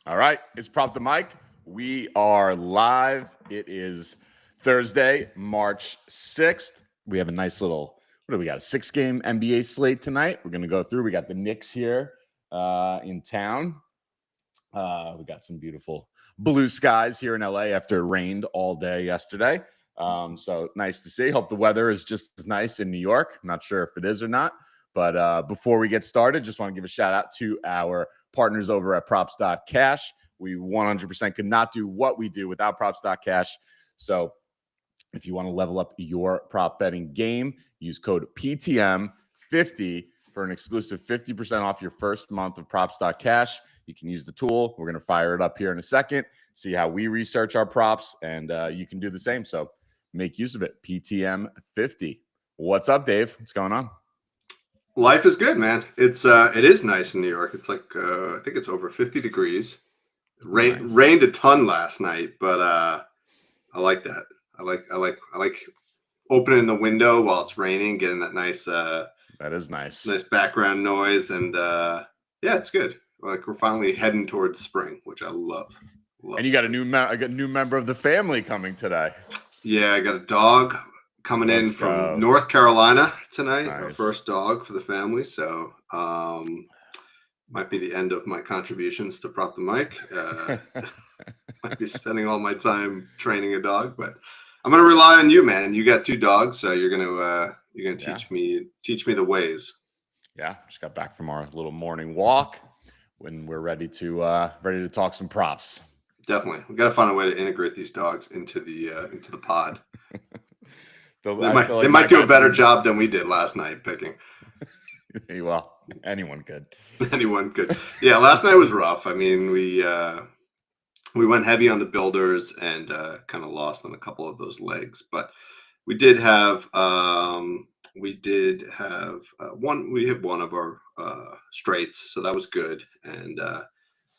All right, it's Prop the Mic. We are live. It is Thursday, March 6th. We have a nice little, what do we got? A 6-game NBA slate tonight. We're going to go through. We got the Knicks here in town. We got some beautiful blue skies here in LA after it rained all day yesterday. So nice to see. Hope the weather is just as nice in New York. I'm not sure if it is or not. But before we get started, just want to give a shout out to our partners over at props.cash. We 100% could not do what we do without props.cash. So if you want to level up your prop betting game, use code PTM50 for an exclusive 50% off your first month of props.cash. You can use the tool. We're going to fire it up here in a second, see how we research our props, and you can do the same. So make use of it. PTM50. What's up, Dave? What's going on? Life is good, man. It is nice in New York. It's like I think it's over 50 degrees. Rained a ton last night, but I like that. I like opening the window while it's raining, getting that nice that is nice background noise, and yeah, it's good. Like we're finally heading towards spring, which I love. And you got a new member of the family coming today. Yeah, I got a dog coming in from North Carolina tonight. Nice. Our first dog for the family. So might be the end of my contributions to Prop the Mic. Might be spending all my time training a dog, but I'm gonna rely on you, man. You got 2 dogs, so you're gonna teach me the ways. Yeah, just got back from our little morning walk. When we're ready to talk some props. Definitely, we got to find a way to integrate these dogs into the pod. They might do a better job than we did last night picking. Well, anyone could. Anyone could. Yeah, last night was rough. I mean, we went heavy on the builders and kind of lost on a couple of those legs, but we did have one. We hit one of our straights, so that was good, and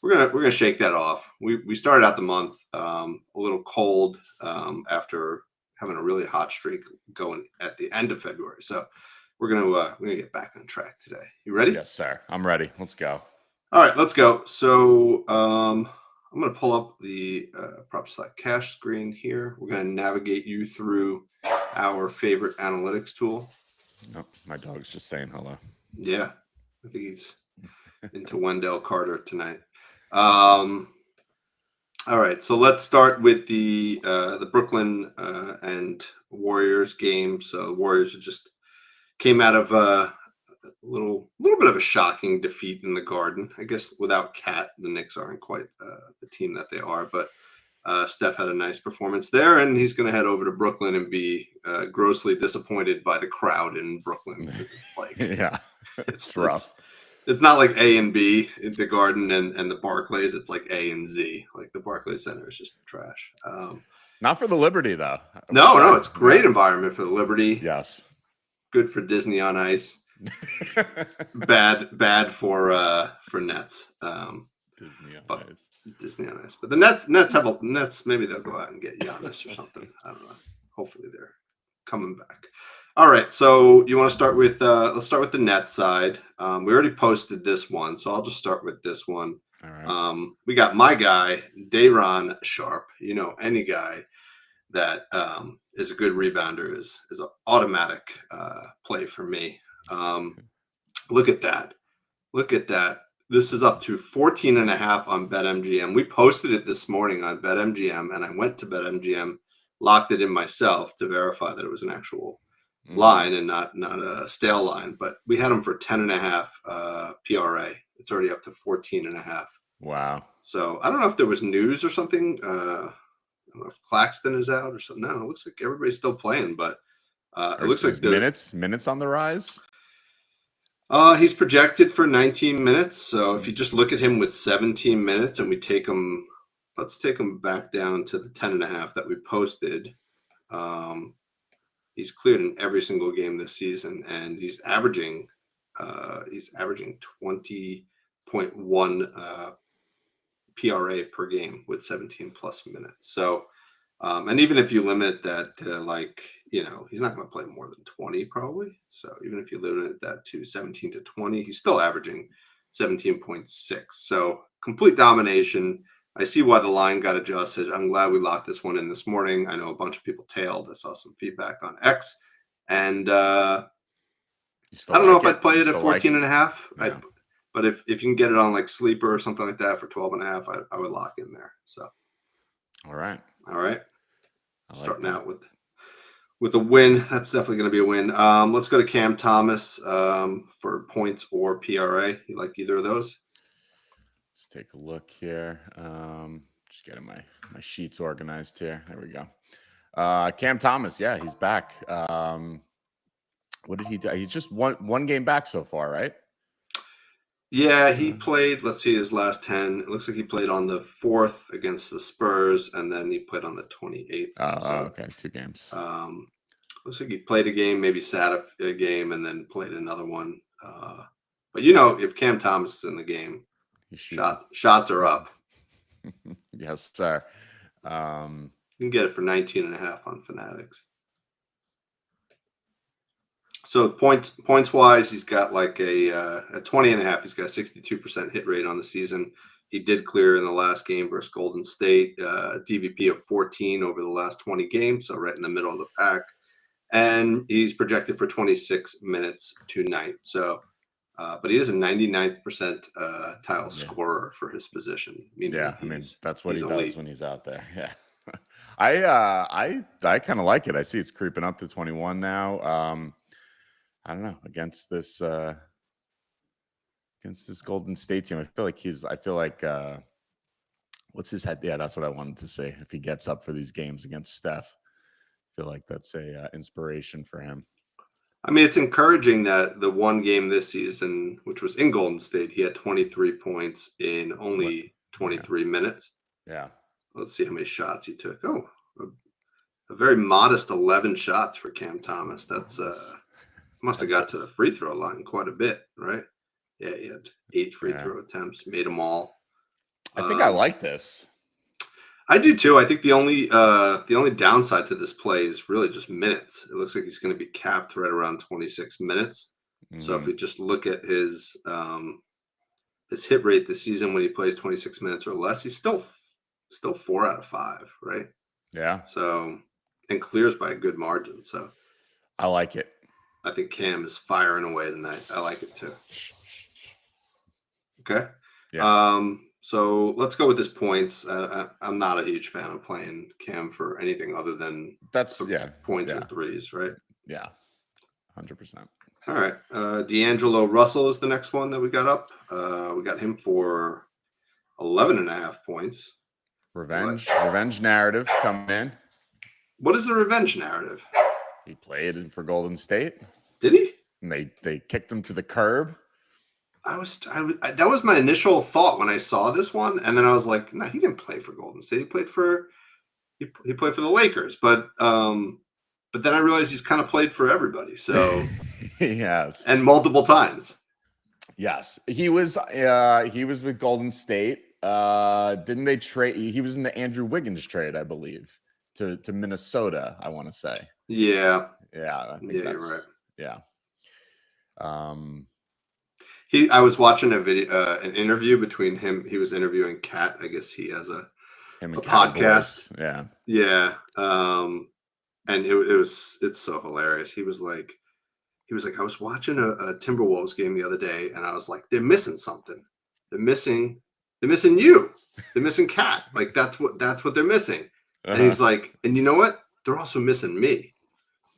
we're gonna shake that off. We started out the month a little cold after having a really hot streak going at the end of February. So we're gonna get back on track today. You ready? Yes, sir. I'm ready. Let's go. All right, let's go. So I'm gonna pull up the props.cash screen here. We're gonna navigate you through our favorite analytics tool. Oh, my dog's just saying hello. Yeah, I think he's into Wendell Carter tonight. All right, so let's start with the Brooklyn and Warriors game. So Warriors just came out of a little bit of a shocking defeat in the Garden. I guess without Cat, the Knicks aren't quite the team that they are. But Steph had a nice performance there, and he's going to head over to Brooklyn and be grossly disappointed by the crowd in Brooklyn. It's like it's rough. It's not like A and B in the Garden and the Barclays. It's like A and Z. Like the Barclays Center is just trash. Not for the Liberty though. No, it's great environment for the Liberty. Yes, good for Disney on Ice. bad for Nets. Disney on Ice. But the Nets. Maybe they'll go out and get Giannis or something. I don't know. Hopefully they're coming back. All right, so you want to start with let's start with the Nets side. We already posted this one, so I'll just start with this one. All right. We got my guy, Day'Ron Sharpe. You know, any guy that is a good rebounder is an automatic play for me. Look at that. This is up to 14.5 on BetMGM. We posted it this morning on BetMGM, and I went to BetMGM, locked it in myself to verify that it was an actual line and not a stale line, but we had them for 10.5 PRA. It's already up to 14.5. Wow. So I don't know if there was news or something. I don't know if Claxton is out or something. No, it looks like everybody's still playing, but it looks like the minutes on the rise. He's projected for 19 minutes. So if you just look at him with 17 minutes and we take him, let's take him back down to the 10.5 that we posted. He's cleared in every single game this season, and he's averaging 20.1 PRA per game with 17 plus minutes. So, and even if you limit that to he's not going to play more than 20 probably. So even if you limit that to 17 to 20, he's still averaging 17.6. So complete domination. I see why the line got adjusted. I'm glad we locked this one in this morning. I know a bunch of people tailed. I saw some feedback on X. And I don't know if I'd play it at 14 and a half. Yeah. But if you can get it on like Sleeper or something like that for 12 and a half, I would lock in there. So All right. Starting out with a win. That's definitely going to be a win. Let's go to Cam Thomas for points or PRA. You like either of those? Let's take a look here. Just getting my sheets organized here. There we go. Cam Thomas, yeah, he's back. What did he do? He's just one game back so far, right? Yeah, he played, let's see, his last 10. It looks like he played on the 4th against the Spurs, and then he played on the 28th. Okay. 2 games. Looks like he played a game, maybe sat a game, and then played another one. But, you know, if Cam Thomas is in the game, shots are up. Yes, sir. You can get it for 19 and a half on Fanatics. So points wise, he's got like at 20 and a half. He's got a 62% hit rate on the season. He did clear in the last game versus Golden State, DVP of 14 over the last 20 games, so right in the middle of the pack. And he's projected for 26 minutes tonight. So, but he is a 99th percentile scorer for his position. Yeah, I mean that's what he does when he's out there. Yeah, I kind of like it. I see it's creeping up to 21 now. I don't know, against this Golden State team. I feel like what's his head? Yeah, that's what I wanted to say. If he gets up for these games against Steph, I feel like that's a inspiration for him. I mean, it's encouraging that the one game this season, which was in Golden State, he had 23 points in only 23 minutes. Yeah. Let's see how many shots he took. Oh, a very modest 11 shots for Cam Thomas. That's must have got to the free throw line quite a bit, right? Yeah, he had 8 free throw attempts, made them all. I think I like this. I do too. I think the only downside to this play is really just minutes. It looks like he's going to be capped right around 26 minutes. Mm-hmm. So if you just look at his hit rate this season when he plays 26 minutes or less, he's still 4 out of 5, right? Yeah. So, and clears by a good margin. So I like it. I think Cam is firing away tonight. I like it too. Okay. Yeah. So let's go with his points. I'm not a huge fan of playing Cam for anything other than points or threes, right? Yeah, 100%. All right. D'Angelo Russell is the next one that we got up. We got him for 11 and a half points. Revenge narrative coming in. What is the revenge narrative? He played for Golden State. Did he? And they kicked him to the curb. That was my initial thought when I saw this one, and then I was like, no, he didn't play for Golden State. He played for the Lakers, but then I realized he's kind of played for everybody. So yes, and multiple times. Yes, he was with Golden State. Didn't they trade? He was in the Andrew Wiggins trade, I believe, to Minnesota. I want to say. Yeah. Yeah. You're right. Yeah. I was watching an interview between him. He was interviewing Kat. I guess he has a podcast. Yeah. Yeah. And it's so hilarious. He was like, I was watching a Timberwolves game the other day, and I was like, they're missing something. They're missing you. They're missing Kat. Like that's what they're missing. And he's like, and you know what? They're also missing me.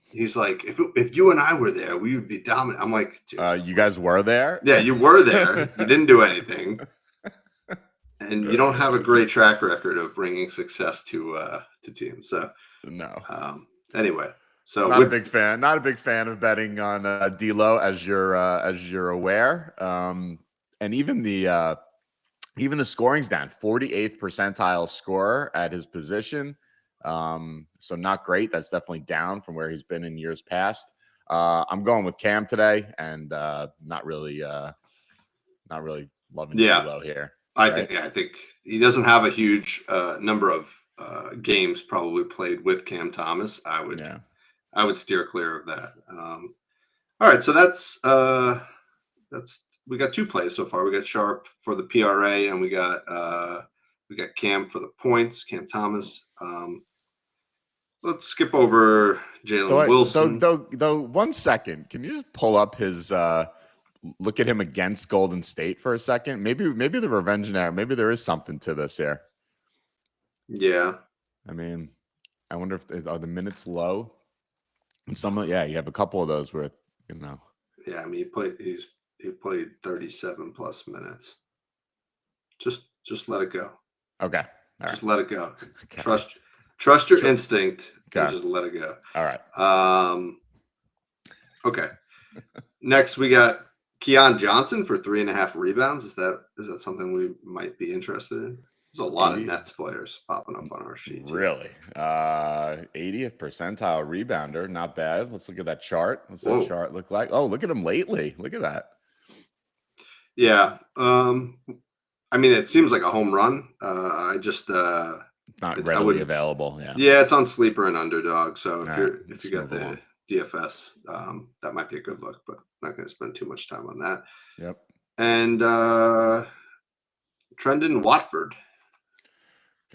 He's like, if you and I were there, we would be dominant. I'm like, you guys were there? Yeah, you were there. You didn't do anything, and you don't have a great track record of bringing success to teams. So no. Anyway, so not a big fan. Not a big fan of betting on D'Lo, as you're aware. And even the scoring's down. 48th percentile scorer at his position. So not great. That's definitely down from where he's been in years past. I'm going with Cam today, and not really loving D'Lo here. I think he doesn't have a huge number of games probably played with Cam Thomas. I would steer clear of that. All right, so that's two plays so far. We got Sharp for the PRA, and we got Cam for the points. Cam Thomas. Let's skip over Jalen Wilson. Though, 1 second, can you just pull up his look at him against Golden State for a second? Maybe the revenge narrative. Maybe there is something to this here. Yeah. I mean, I wonder if are the minutes low? And you have a couple of those where, Yeah, I mean, he played 37 plus minutes. Just let it go. Okay. Just let it go. Okay. Trust your instinct and just let it go. All right. Okay. Next, we got Keon Johnson for 3.5 rebounds. Is that something we might be interested in? There's a lot of Nets players popping up on our sheet. Really? 80th percentile rebounder. Not bad. Let's look at that chart. What's that chart look like? Oh, look at him lately. Look at that. Yeah. I mean, it seems like a home run. I just not readily available. Yeah. Yeah, it's on Sleeper and Underdog. So if you got the DFS, that might be a good look, but I'm not going to spend too much time on that. Yep. And Trendon Watford,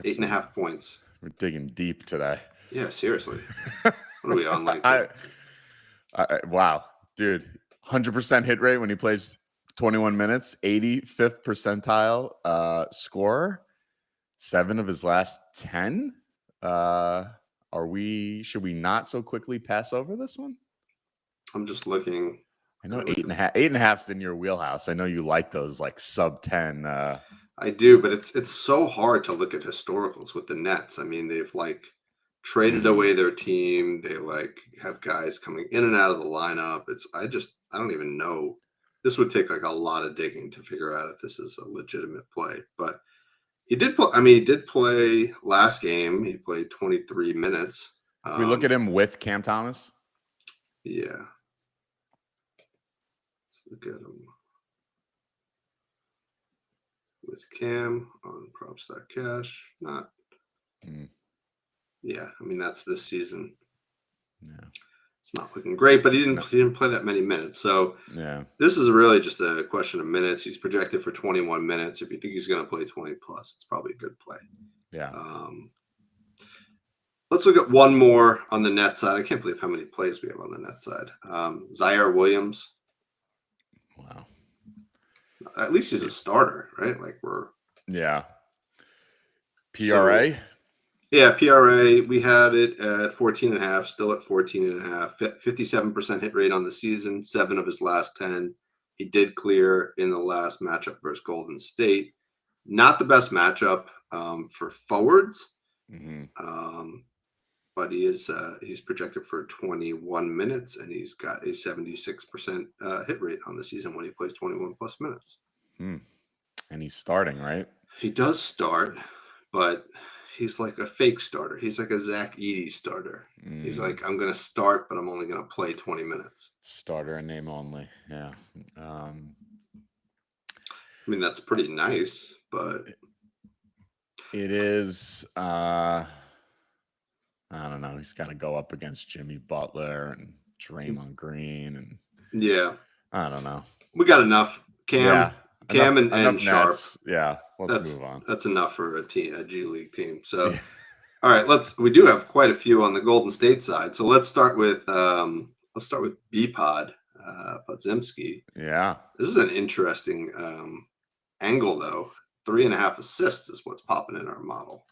8.5 points. We're digging deep today. Yeah, seriously. What are we on like? Wow, dude, 100% hit rate when he plays 21 minutes, 85th percentile scorer, 7 of his last 10. Should we not so quickly pass over this one? I'm just looking. I know 8.5's in your wheelhouse. I know you like those like sub 10. I do, but it's so hard to look at historicals with the Nets. I mean, they've like traded away their team. They like have guys coming in and out of the lineup. I don't even know. This would take like a lot of digging to figure out if this is a legitimate play. But he did play. I mean, he did play last game. He played 23 minutes. Can we look at him with Cam Thomas? Yeah. Let's look at him with Cam on props.cash. Not. Yeah, I mean that's this season. Yeah. It's not looking great, but he didn't play that many minutes. So this is really just a question of minutes. He's projected for 21 minutes. If you think he's going to play 20 plus, it's probably a good play. Yeah. Let's look at one more on the net side. I can't believe how many plays we have on the net side. Zaire Williams. Wow. At least he's a starter, right? Like Yeah. PRA. PRA, we had it at 14.5, still at 14.5, 57% hit rate on the season, 7 of his last 10. He did clear in the last matchup versus Golden State. Not the best matchup for forwards, but he's projected for 21 minutes, and he's got a 76% hit rate on the season when he plays 21 plus minutes. And he's starting, right? He does start, but he's like a fake starter. He's like a Zach Edey starter. He's like, I'm going to start, but I'm only going to play 20 minutes. Starter in name only. Yeah. I mean, that's pretty nice, but it is. I don't know. He's got to go up against Jimmy Butler and Draymond Green, and I don't know. We got enough. Cam and Sharp. Nets. Yeah, let's move on. That's enough for a G League team. So, all right, we do have quite a few on the Golden State side. So let's start with B-Pod, Podziemski. Yeah, this is an interesting angle though. 3.5 assists is what's popping in our model.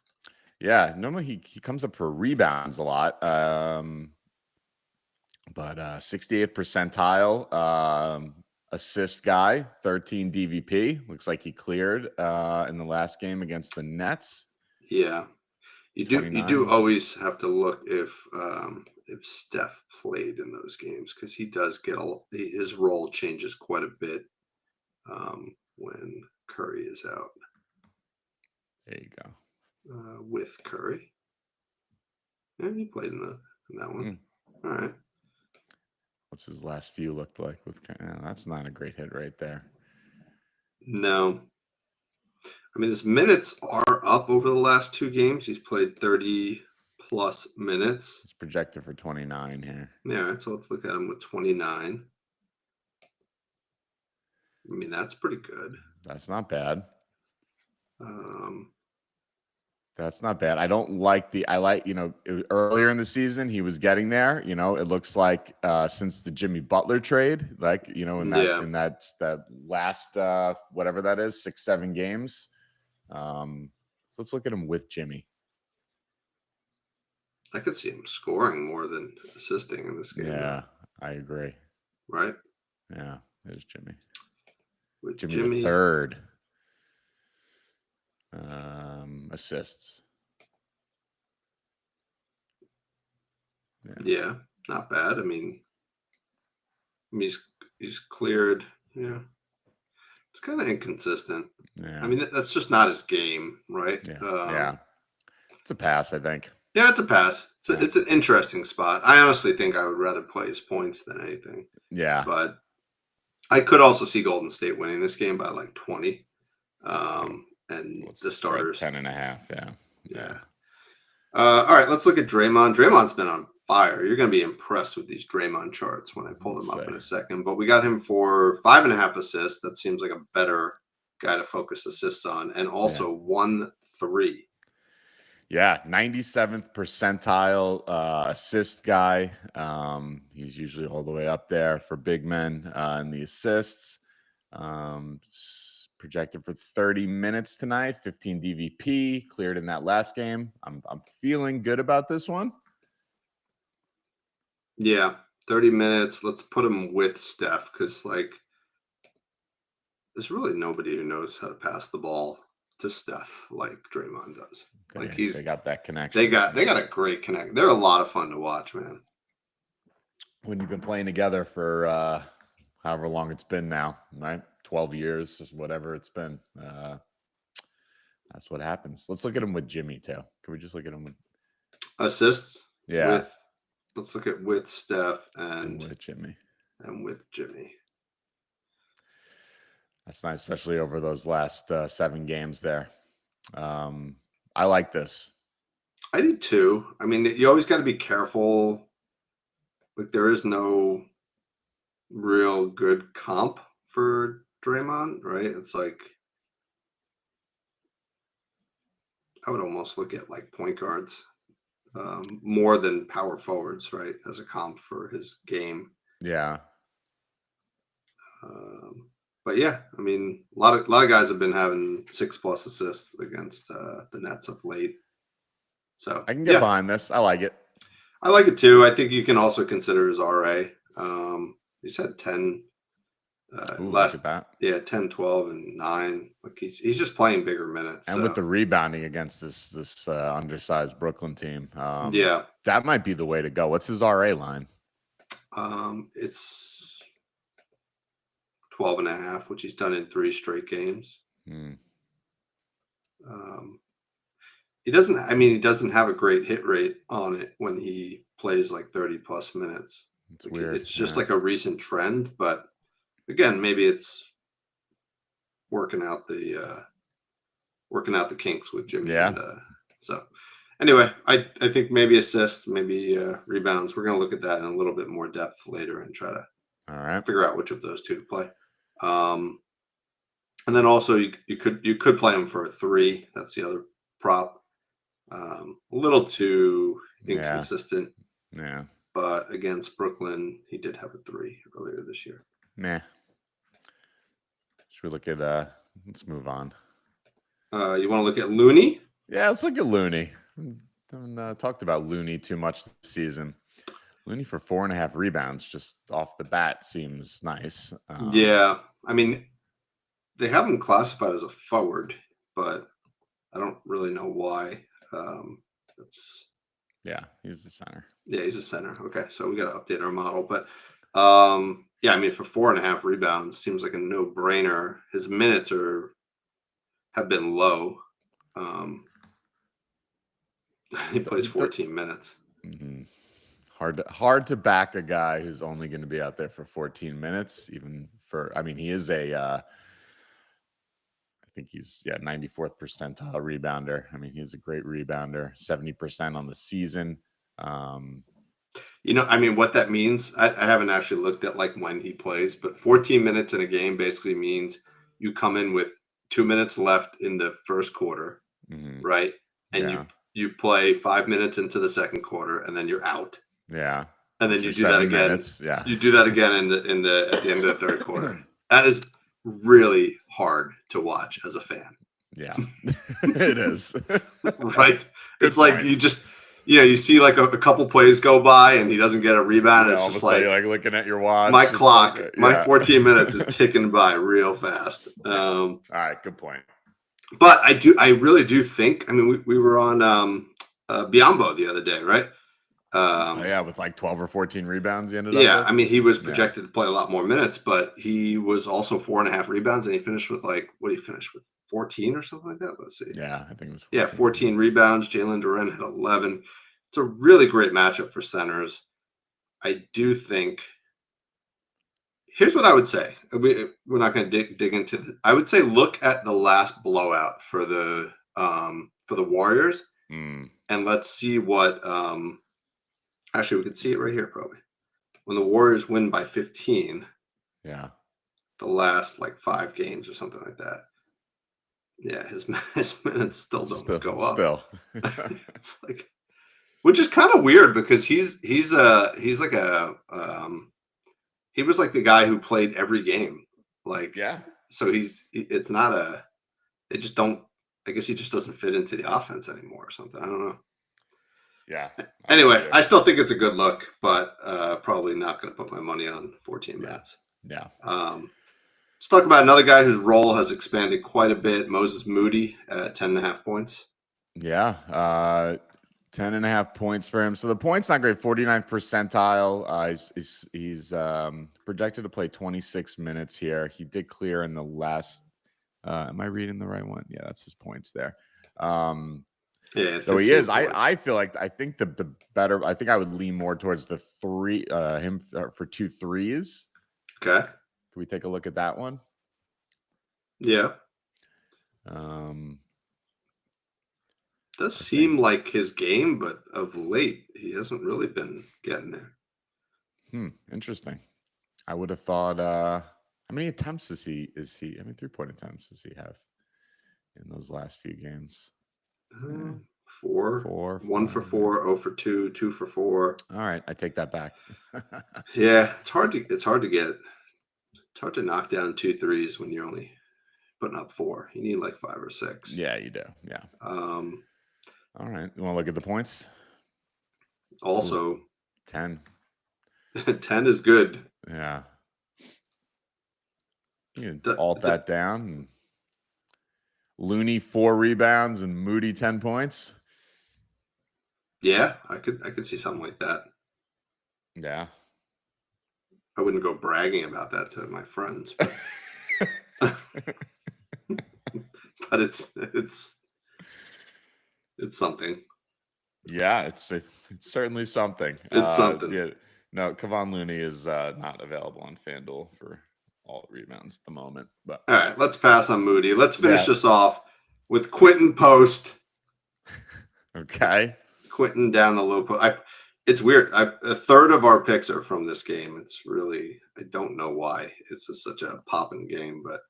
Yeah, normally he comes up for rebounds a lot, but 68th percentile. Assist guy, 13 DVP. Looks like he cleared in the last game against the Nets. Yeah, you do always have to look if Steph played in those games, because he does get his role changes quite a bit when Curry is out. There you go. With Curry, yeah, he played in that one. All right. What's his last few looked like with? That's not a great hit right there. No, I mean his minutes are up over the last 2 games. He's played 30 plus minutes. He's projected for 29 here. Yeah, so let's look at him with 29. I mean, that's pretty good. That's not bad. Um, That's not bad. I don't like I like, earlier in the season, he was getting there. It looks like since the Jimmy Butler trade, like, yeah, in that last whatever that is, 6-7 games. Let's look at him with Jimmy. I could see him scoring more than assisting in this game. Yeah, I agree. Right? Yeah, there's Jimmy. With Jimmy the third. Assists. Yeah, not bad. I mean he's cleared. Yeah, it's kind of inconsistent. Yeah. I mean, that's just not his game, right? Yeah. Yeah. It's a pass, I think. Yeah, it's a pass. It's an interesting spot. I honestly think I would rather play his points than anything. Yeah. But I could also see Golden State winning this game by like 20. And the starters 10.5. Yeah. Yeah. All right, let's look at Draymond. Draymond's been on fire. You're going to be impressed with these Draymond charts when I pull them up in a second. But we got him for 5.5 assists. That seems like a better guy to focus assists on, and also 1-3. Yeah, 97th percentile assist guy. He's usually all the way up there for big men in the assists. Projected for 30 minutes tonight, 15 DVP, cleared in that last game. I'm feeling good about this one. Yeah, 30 minutes. Let's put him with Steph because, like, there's really nobody who knows how to pass the ball to Steph like Draymond does. Like they got that connection. They got a great connect. They're a lot of fun to watch, man. When you've been playing together for however long it's been now, right? 12 years, just whatever it's been. That's what happens. Let's look at him with Jimmy too. Can we just look at him with assists? Yeah. Let's look at with Steph and with Jimmy. And with Jimmy. That's nice, especially over those last 7 games there. I like this. I do too. I mean, you always got to be careful. Like, there is no real good comp for Draymond, right? It's like I would almost look at like point guards more than power forwards, right, as a comp for his game. Yeah. But yeah, I mean, a lot of guys have been having 6+ assists against the Nets of late. So I can get behind this. I like it. I like it too. I think you can also consider his RA. He's had 10 look at that. Yeah, 10, 12, and 9. Like he's just playing bigger minutes. And with the rebounding against this undersized Brooklyn team, yeah, that might be the way to go. What's his RA line? It's 12.5, which he's done in 3 straight games. He doesn't have a great hit rate on it when he plays like 30+ minutes. It's weird. It's just like a recent trend, but again, maybe it's working out the kinks with Jimmy. Yeah. And, so anyway, I think maybe assists, maybe rebounds. We're going to look at that in a little bit more depth later and try to figure out which of those two to play. And then also you could play him for a 3. That's the other prop. A little too inconsistent. Yeah. But against Brooklyn, he did have a 3 earlier this year. Nah. Should we look at let's move on. You want to look at Looney? Yeah, let's look at Looney. Haven't talked about Looney too much this season. Looney for 4.5 rebounds just off the bat seems nice. Yeah. I mean, they have him classified as a forward, but I don't really know why. Yeah, he's the center. Yeah, he's a center. Okay, so we got to update our model. But yeah, I mean, for 4.5 rebounds, seems like a no-brainer. His minutes have been low. He plays 14 minutes. Mm-hmm. Hard to back a guy who's only going to be out there for 14 minutes. Even for, I mean, he is I think he's 94th percentile rebounder. I mean, he's a great rebounder. 70% on the season. I mean, what that means, I haven't actually looked at like when he plays, but 14 minutes in a game basically means you come in with 2 minutes left in the first quarter, Mhm. right? And Yeah. you play 5 minutes into the second quarter, and then you're out, Yeah. and then Which you are do that 7 again. minutes. Yeah. You do that again in the at the end of the third quarter. That is really hard to watch as a fan, Yeah. It is. right? Good It's like point. you just you see like a couple plays go by and he doesn't get a rebound. Yeah, It's all of a just sudden like you're like looking at your watch. my It's like, clock, my yeah. 14 minutes is ticking by real fast. Yeah. All right, good point. But I really do think, I mean, we were on Biombo the other day, right? Oh, yeah, with like 12 or 14 rebounds you ended up Yeah, with. I mean, he was Yeah. projected to play a lot more minutes, but he was also 4.5 rebounds, and he finished with like, what did he finish with? 14 or something like that? Let's see. Yeah, I think it was Yeah, 14. 14 rebounds. Jalen Duren had 11. It's a really great matchup for centers. I do think. Here's what I would say. We're not going to dig into. I would say look at the last blowout for the Warriors, Mm, and let's see what. Actually, we could see it right here probably. When the Warriors win by 15, yeah. the last like 5 games or something like that. Yeah, his minutes still don't go up. Still. It's like, which is kind of weird because he's like he was like the guy who played every game. Like, Yeah. so it's not they just don't, I guess he just doesn't fit into the offense anymore or something. I don't know. Yeah. Anyway, I still think it's a good look, but probably not going to put my money on 14 minutes. Yeah. Let's talk about another guy whose role has expanded quite a bit. Moses Moody at 10.5 points. Yeah. 10.5 points for him. So the points not great. 49th percentile. He's projected to play 26 minutes here. He did clear in the last. Am I reading the right one? Yeah, that's his points there. Yeah, so he is. Points. I feel like I think the better. I think I would lean more towards the three. Him for 2 threes. Okay. Can we take a look at that one? Yeah. Does seem like his game, but of late he hasn't really been getting there. Interesting. I would have thought. How many attempts does he? How many 3-point attempts does he have in those last few games? 4. 1 for 4. 0 for 2. 2 for 4. All right, I take that back. Yeah, it's hard to get. It's hard to knock down 2 threes when you're only putting up 4. You need like 5 or 6. Yeah, you do. Yeah. All right. You want to look at the points? Also, 10. 10 is good. Yeah. You can alt that down. And Looney 4 rebounds and Moody 10 points. Yeah, I could see something like that. Yeah. I wouldn't go bragging about that to my friends, but, but it's something. Yeah, it's certainly something. It's something. Yeah. No, Kevon Looney is not available on FanDuel for all rebounds at the moment. But all right, let's pass on Moody. Let's finish this off with Quentin Post. Okay. Quentin down the low post. It's weird. A third of our picks are from this game. It's really, I don't know why. It's just such a popping game. But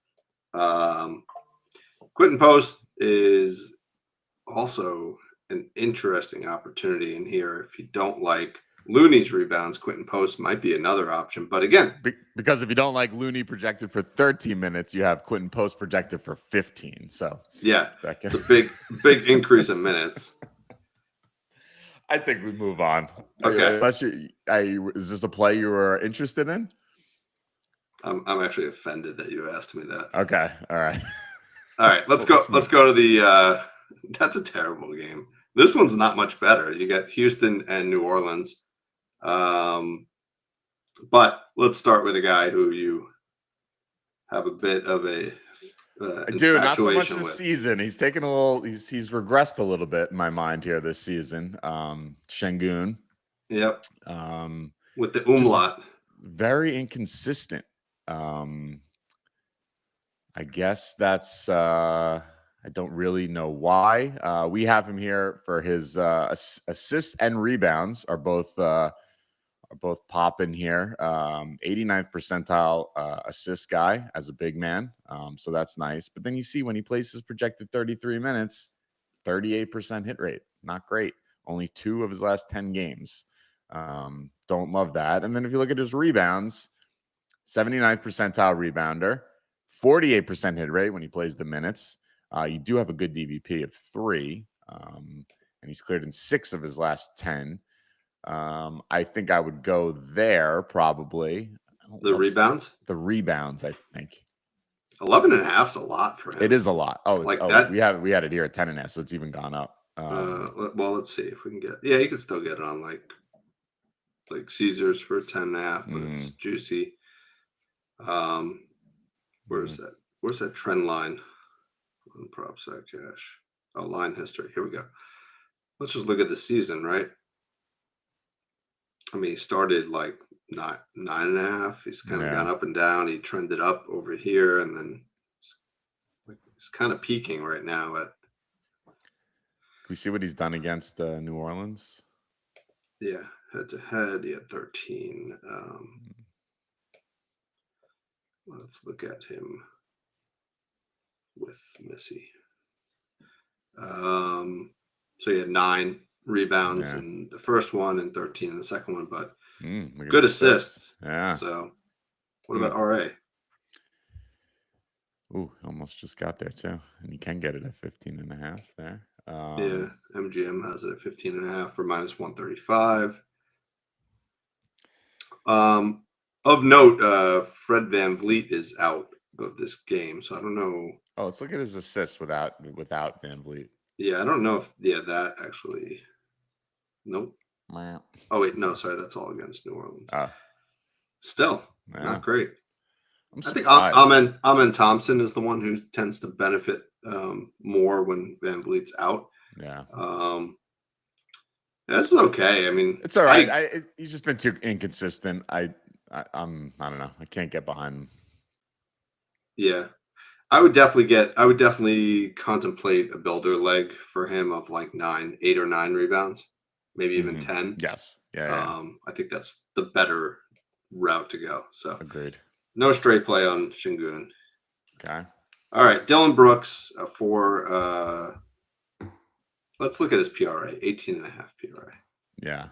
Quentin Post is also an interesting opportunity in here. If you don't like Looney's rebounds, Quentin Post might be another option. But again, because if you don't like Looney projected for 13 minutes, you have Quentin Post projected for 15. So yeah, it's a big increase in minutes. I think we move on. Okay. Unless is this a play you were interested in? I'm actually offended that you asked me that. Okay. All right. All right. Let's go to the. That's a terrible game. This one's not much better. You got Houston and New Orleans. But let's start with a guy who you have a bit of a dude, not so much this season. He's taken a little. He's regressed a little bit in my mind here this season. Şengün. Yep. With the umlaut. Very inconsistent. I guess that's. I don't really know why. We have him here for his assists and rebounds are both are both popping here. 89th percentile assist guy as a big man. So that's nice. But then you see when he plays his projected 33 minutes, 38% hit rate. Not great. Only 2 of his last 10 games. Don't love that. And then if you look at his rebounds, 79th percentile rebounder, 48% hit rate when he plays the minutes. You do have a good DVP of 3, and he's cleared in 6 of his last 10. I think I would go there probably. The rebounds? The rebounds, I think. 11.5 is a lot for him. It is a lot. that. We had it here at 10.5, so it's even gone up. Well, let's see if we can get. Yeah, you can still get it on like Caesars for 10.5, but it's juicy. Where's that? Where's that trend line on prop side cash? Oh, line history. Here we go. Let's just look at the season, right? I mean, he started like 9.5. He's kind of gone up and down. He trended up over here, and then he's kind of peaking right now. Can we see what he's done against New Orleans? Yeah, head to head, he had 13. Let's look at him with Missy. So he had 9 rebounds in the first one and 13 in the second one, but good assists. Yeah. So what about RA? Ooh, almost just got there too. And you can get it at 15.5 there. Yeah, MGM has it at 15.5 for -135. Of note, Fred VanVleet is out of this game, so I don't know. Oh, let's look at his assists without VanVleet. Yeah, I don't know if that actually. Nope. Oh wait, no, sorry, that's all against New Orleans. Still not great. I think Amen Thompson is the one who tends to benefit more when VanVleet's out. Yeah. This is okay. I mean, it's all right. He's just been too inconsistent. I don't know. I can't get behind him. Yeah. I would definitely contemplate a builder leg for him of like 8 or 9 rebounds, maybe even 10. Yes. Yeah. I think that's the better route to go. So agreed. No straight play on Şengün. Okay. All right. Dillon Brooks for let's look at his PRA, 18.5 PRA. Yeah.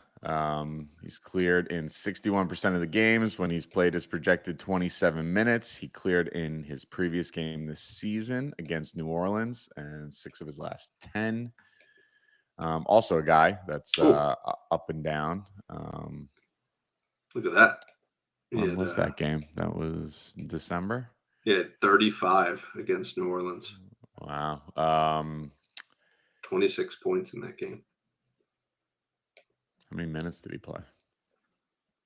He's cleared in 61% of the games when he's played his projected 27 minutes. He cleared in his previous game this season against New Orleans and 6 of his last 10. Also a guy that's up and down. Look at that. When was that game? That was December? Yeah, 35 against New Orleans. Wow. 26 points in that game. How many minutes did he play?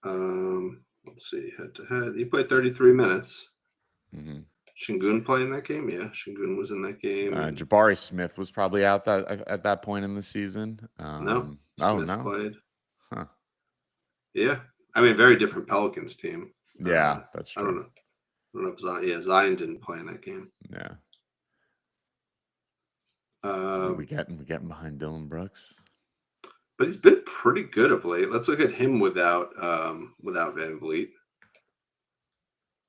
Let's see, head to head. He played 33 minutes. Mm-hmm. Şengün played in that game? Yeah, Şengün was in that game. Jabari Smith was probably out at that point in the season. No. Smith played. Huh. Yeah. I mean, very different Pelicans team. Yeah, that's true. I don't know if Zion. Yeah, Zion didn't play in that game. Yeah. We getting behind Dillon Brooks, but he's been pretty good of late. Let's look at him without VanVleet.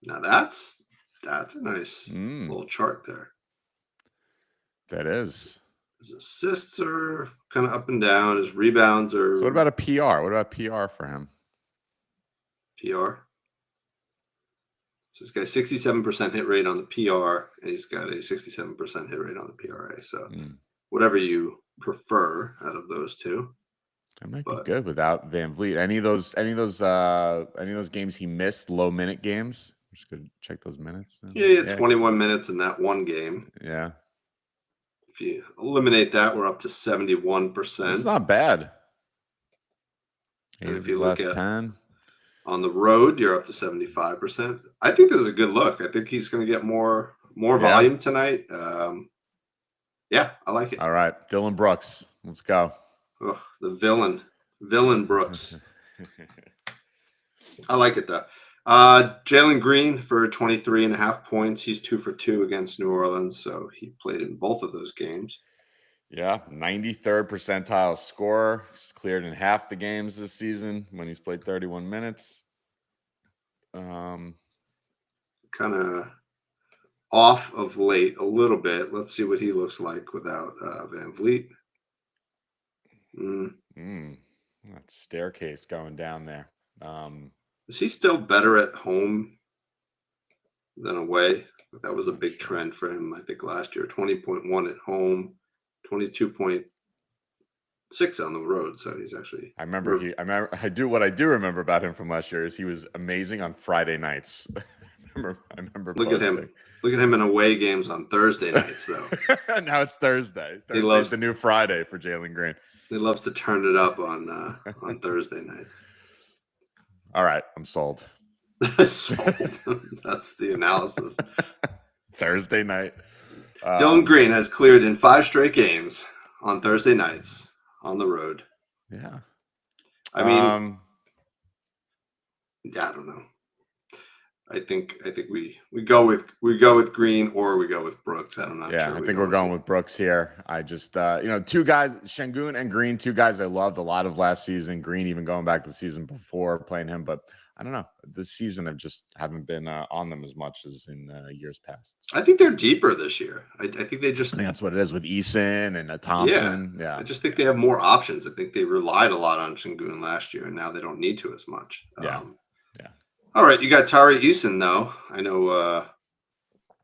Now that's a nice little chart there. That is. His assists are kind of up and down. His rebounds are. So what about a PR? What about PR for him? PR. So he's got a 67% hit rate on the PR, and he's got a 67% hit rate on the PRA. So whatever you prefer out of those two. That might be good without VanVleet. Any of those games he missed, low minute games. I'm just gonna check those minutes. Then. Yeah, he had 21 minutes in that one game. Yeah. If you eliminate that, we're up to 71%. It's not bad. And if you look at 10. On the road, you're up to 75%. I think this is a good look. I think he's going to get more volume tonight. Yeah, I like it. All right, Dillon Brooks. Let's go. Oh, the villain Brooks. I like it though. Jalen Green for 23.5 points. He's 2 for 2 against New Orleans, so he played in both of those games. Yeah, 93rd percentile scorer. He's cleared in half the games this season when he's played 31 minutes. Kind of off of late a little bit. Let's see what he looks like without Van Vliet. That staircase going down there. Is he still better at home than away? That was a big sure. trend for him, I think, last year. 20.1 at home, 22.6 on the road. So he's actually. I do remember about him from last year is he was amazing on Friday nights. I remember. Look at him. Look at him in away games on Thursday nights, though. Now it's Thursday. He loves the new Friday for Jalen Green. He loves to turn it up on Thursday nights. All right, I'm sold. Sold. That's the analysis. Thursday night. Dylan Green has cleared in 5 straight games on Thursday nights on the road. Yeah. I mean, yeah, I don't know. I think we go with Green or we go with Brooks. I don't know. Yeah, I think we're going with Brooks here. I just two guys, Şengün and Green, two guys I loved a lot of last season. Green even going back to the season before playing him, but I don't know. This season I just haven't been on them as much as in years past. I think they're deeper this year. I think they just. I think that's what it is with Eason and Thompson. Yeah. I just think they have more options. I think they relied a lot on Şengün last year, and now they don't need to as much. Yeah. All right, you got Tari Eason though. I know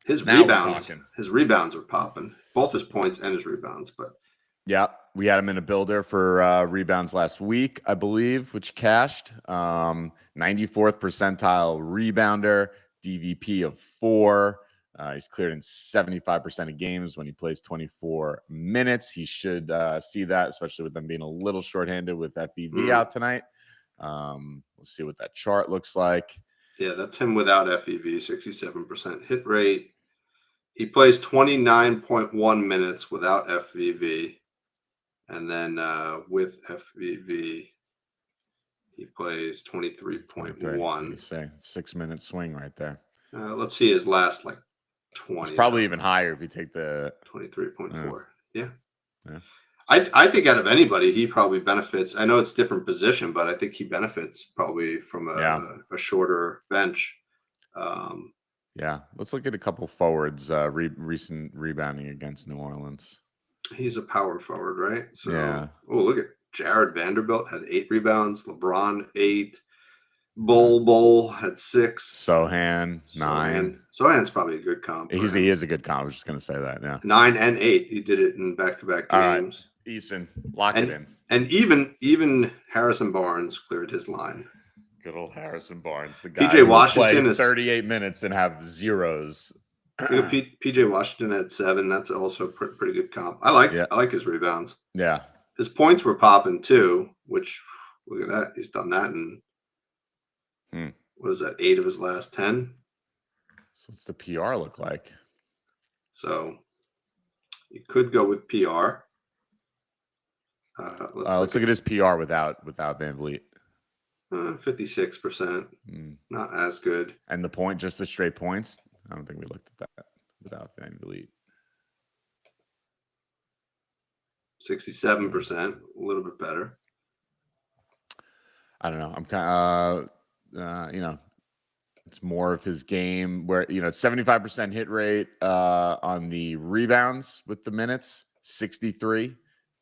his rebounds are popping, both his points and his rebounds. But yeah, we had him in a builder for rebounds last week, I believe, which cashed. 94th percentile rebounder, DVP of 4. He's cleared in 75% of games when he plays 24 minutes. He should see that, especially with them being a little shorthanded with FEV out tonight. We'll see what that chart looks like. Yeah, that's him without FEV, 67% hit rate. He plays 29.1 minutes without FVV. And then with FVV, he plays 23.1. You say 6-minute swing right there. Let's see his last 20. It's probably even higher if you take the 23.4. Yeah. I think out of anybody, he probably benefits. I know it's different position, but I think he benefits probably from a shorter bench. Yeah, let's look at a couple forwards. Recent rebounding against New Orleans. He's a power forward, right? So, yeah. Oh, look at Jared Vanderbilt had 8 rebounds. LeBron 8. Bull had 6. Sohan 9. Sohan's probably a good comp. He is a good comp. I was just gonna say that. Yeah. 9 and 8. He did it in back-to-back games. Right. Eason, lock it in. And even Harrison Barnes cleared his line. Good old Harrison Barnes, the guy PJ Washington is 38 minutes and have zeros. PJ Washington at 7. That's also pretty good comp. I like his rebounds. Yeah. His points were popping too, which look at that. He's done that in what is that, 8 of his last 10? So what's the PR look like? So you could go with PR. Let's look at his PR without Van Vliet. 56%. Not as good. And the point, just the straight points? I don't think we looked at that without Van Vliet. 67%, a little bit better. I don't know. I'm kind of, it's more of his game where, 75% hit rate on the rebounds with the minutes, 63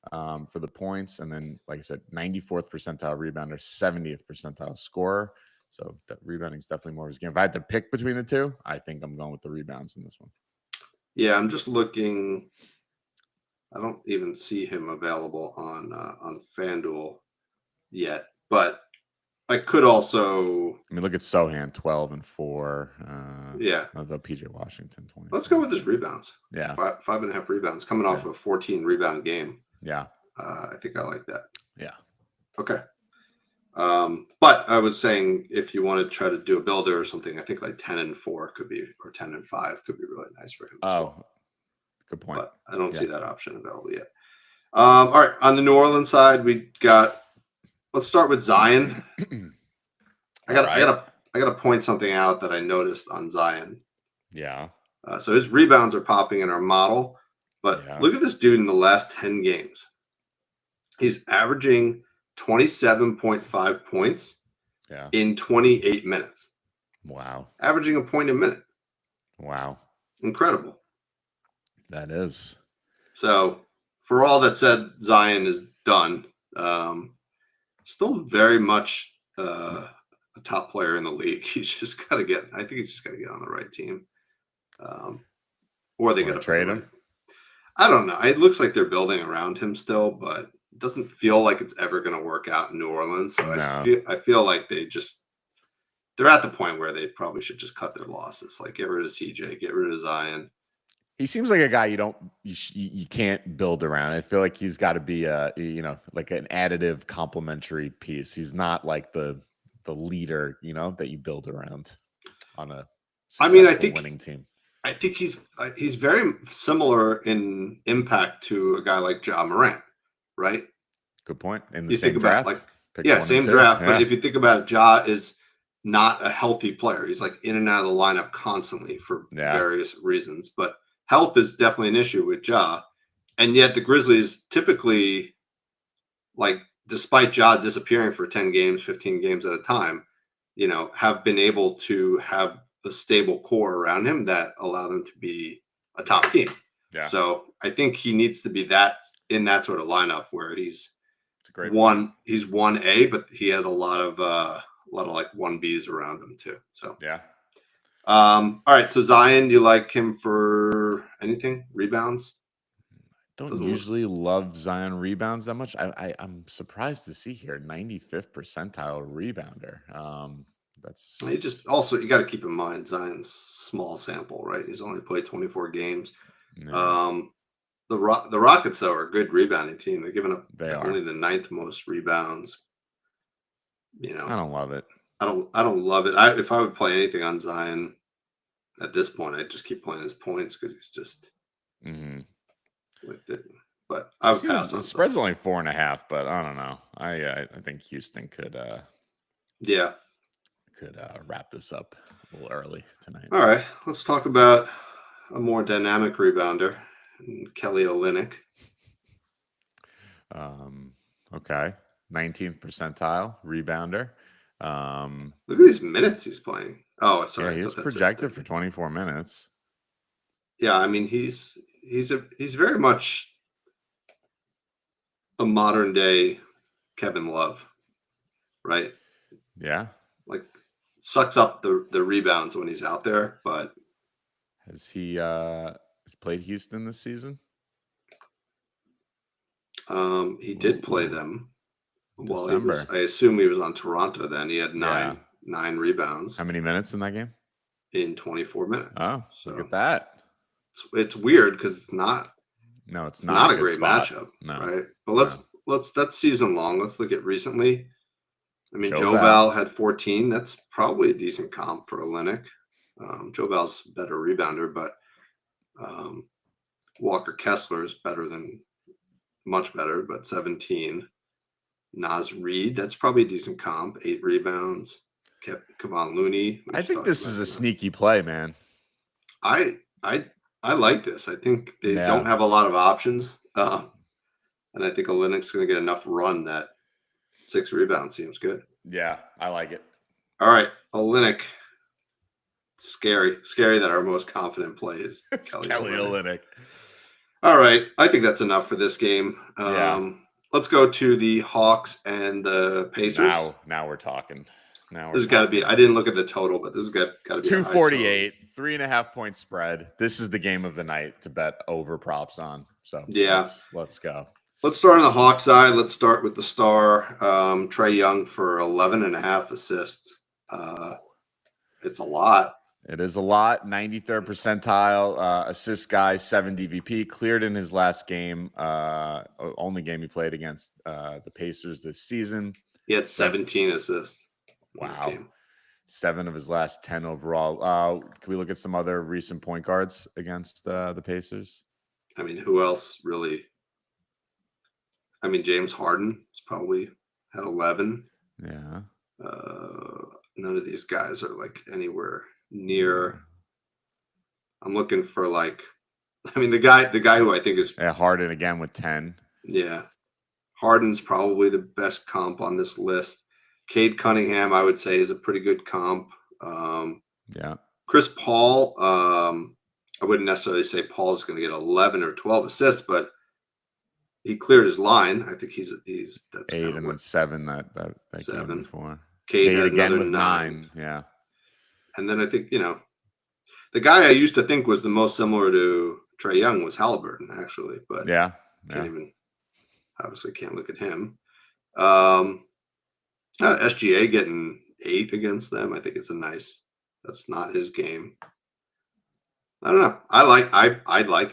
for the points. And then, like I said, 94th percentile rebounder, 70th percentile scorer. So that rebounding is definitely more of his game. If I had to pick between the two, I think I'm going with the rebounds in this one. Yeah, I'm just looking. I don't even see him available on FanDuel yet, but I could also. Look at Sohan, 12 and 4. Although PJ Washington, 20. Let's go with his rebounds. Yeah, 5.5 rebounds coming off of a 14 rebound game. Yeah, I think I like that. Yeah. Okay. But I was saying if you want to try to do a builder or something, I think 10 and 4 could be, or 10 and 5 could be really nice for him. Good point. But I don't see that option available yet. All right, on the New Orleans side, we got. Let's start with Zion. I gotta point something out that I noticed on Zion. Yeah. So his rebounds are popping in our model, But Yeah. look at this dude in the last 10 games. He's averaging 27.5 points Yeah. in 28 minutes, Wow. averaging a point a minute. Wow. Incredible. That is. So, for all that said, Zion is done. Still very much a top player in the league. He's just got to get. I think he's just got to get on the right team, or they got to trade him. I don't know. It looks like they're building around him still, but it doesn't feel like it's ever going to work out in New Orleans. So No. I feel like they're at the point where they probably should just cut their losses. Like get rid of CJ, get rid of Zion. He seems like a guy you can't build around. I feel like he's got to be like an additive complementary piece. He's not like the leader, that you build around on a successful winning team. I think he's very similar in impact to a guy like Ja Morant, right? Good point. In the you same think draft, about same draft. Yeah. But if you think about it, Ja is not a healthy player. He's like in and out of the lineup constantly for various reasons. But health is definitely an issue with Ja. And yet the Grizzlies typically, like, despite Ja disappearing for 10 games, 15 games at a time, have been able to have a stable core around him that allow them to be a top team. Yeah. So I think he needs to be in that sort of lineup where he's he's 1A, but he has a lot of like 1Bs around him too. So yeah. All right. So Zion, do you like him for anything? Rebounds? Don't usually love Zion rebounds that much. I'm surprised to see here 95th percentile rebounder. That's you got to keep in mind Zion's small sample, right? He's only played 24 games. Yeah. The Rockets though are a good rebounding team. They're giving up only the 9th most rebounds. I don't love it. I don't love it. If I would play anything on Zion at this point, I'd just keep playing his points because he's just like that. But I would pass on. The spread's only 4.5, but I don't know. I think Houston could wrap this up a little early tonight. All right, let's talk about a more dynamic rebounder, Kelly Olynyk. Okay, 19th percentile rebounder. Look at these minutes he's playing. Oh, sorry. Yeah, he's projected for 24 minutes. Yeah, I mean he's very much a modern day Kevin Love, right? Yeah. Like sucks up the rebounds when he's out there, but has he has played Houston this season? He did play them. Well, I assume he was on Toronto then. He had nine rebounds. How many minutes in that game? In 24 minutes. Oh, so look at that. It's weird because it's not. No, it's not a great matchup, right? But that's season long. Let's look at recently. I mean, Joe Val had 14. That's probably a decent comp for Olynyk. Joe Val's a better rebounder, but Walker Kessler is much better, but 17. Naz Reid, that's probably a decent comp. 8 rebounds. Kevon Looney. I think this is a sneaky play, man. I like this. I think they don't have a lot of options. And I think Olynyk's going to get enough run that 6 rebounds seems good. Yeah, I like it. All right, Olynyk. Scary that our most confident play is Kelly Olynyk. All right, I think that's enough for this game. Let's go to the Hawks and the Pacers. Now we're talking. This has got to be. I didn't look at the total, but this has got to be 248, 3.5 point spread. This is the game of the night to bet over props on. So let's go. Let's start on the Hawks side. Let's start with the star, Trae Young for 11.5 assists. It's a lot. It is a lot. 93rd percentile assist guy, 7 DVP. Cleared in his last game, only game he played against the Pacers this season. He had 17 assists. Wow. 7 of his last 10 overall. Can we look at some other recent point guards against the Pacers? I mean, who else really? I mean, James Harden has probably had 11. Yeah. None of these guys are like anywhere near. I'm looking for like I mean, the guy who I think is Yeah, Harden again with 10. yeah, Harden's probably the best comp on this list. Cade Cunningham, I would say, is a pretty good comp. Yeah. Chris Paul, I wouldn't necessarily say Paul's going to get 11 or 12 assists, but he cleared his line. I think he's that's 8 kind of and then what 7 that game 7. before. Cade had again another with 9. Yeah. And then I think, the guy I used to think was the most similar to Trae Young was Halliburton, actually, but Yeah. obviously can't look at him. SGA getting 8 against them. I think it's that's not his game. I don't know. I like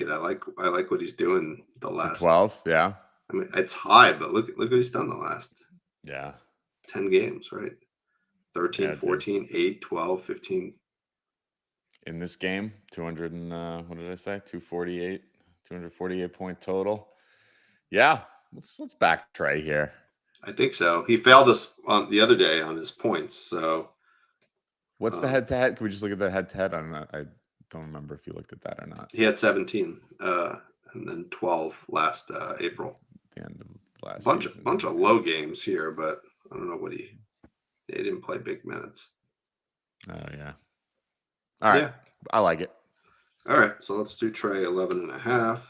it. I like what he's doing the last 12. Yeah. I mean, it's high, but look what he's done the last 10 games, right? 13, 14, 8, 12, 15. In this game, 200 and what did I say? 248 point total. Yeah. Let's back Trae here. I think so. He failed us on the other day on his points. So what's the head-to-head? Can we just look at the head-to-head? I don't remember if you looked at that or not. He had 17 and then 12 last April. The end of last bunch of low games here, but I don't know what he didn't play big minutes. Oh yeah. All right. Yeah. I like it. All right. So let's do Trae 11.5.